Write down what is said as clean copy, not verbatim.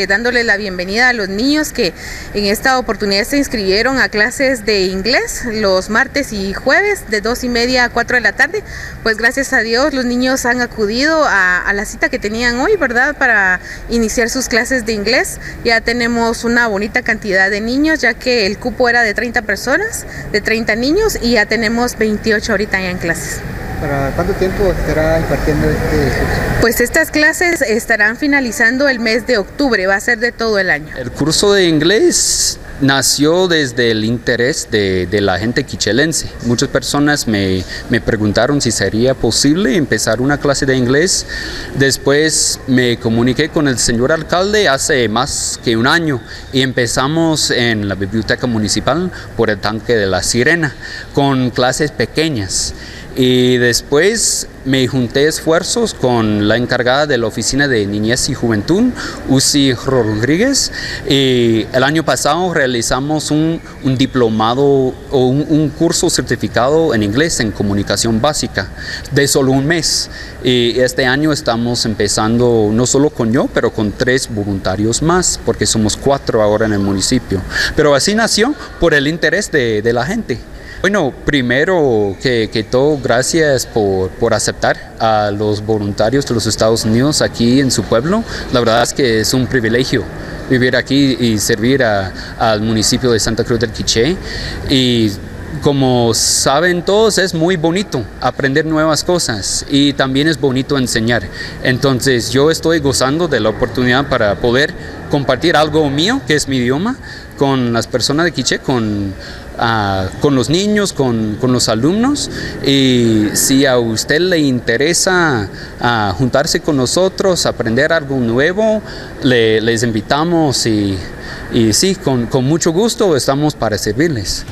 Dándole la bienvenida a los niños que en esta oportunidad se inscribieron a clases de inglés los martes y jueves de 2:30 a 4 de la tarde. Pues gracias a Dios los niños han acudido a la cita que tenían hoy, ¿verdad? Para iniciar sus clases de inglés. Ya tenemos una bonita cantidad de niños, ya que el cupo era de 30 personas, de 30 niños, y ya tenemos 28 ahorita ya en clases. ¿Para cuánto tiempo estará impartiendo este curso? Pues estas clases estarán finalizando el mes de octubre, va a ser de todo el año. El curso de inglés nació desde el interés de la gente quichelense. Muchas personas me preguntaron si sería posible empezar una clase de inglés. Después me comuniqué con el señor alcalde hace más que un año y empezamos en la biblioteca municipal por el Tanque de la Sirena con clases pequeñas. Y después me junté esfuerzos con la encargada de la Oficina de Niñez y Juventud, Uzi Rodríguez, y el año pasado realizamos un diplomado o un curso certificado en inglés en comunicación básica de solo un mes. Y este año estamos empezando no solo con yo, pero con 3 voluntarios más, porque somos 4 ahora en el municipio. Pero así nació por el interés de la gente. Bueno, primero que todo, gracias por aceptar a los voluntarios de los Estados Unidos aquí en su pueblo. La verdad es que es un privilegio vivir aquí y servir al municipio de Santa Cruz del Quiché. Y como saben todos, es muy bonito aprender nuevas cosas y también es bonito enseñar. Entonces yo estoy gozando de la oportunidad para poder compartir algo mío, que es mi idioma, con las personas de Quiché, con los niños, con los alumnos. Y si a usted le interesa juntarse con nosotros, aprender algo nuevo, les invitamos y sí, con mucho gusto estamos para servirles.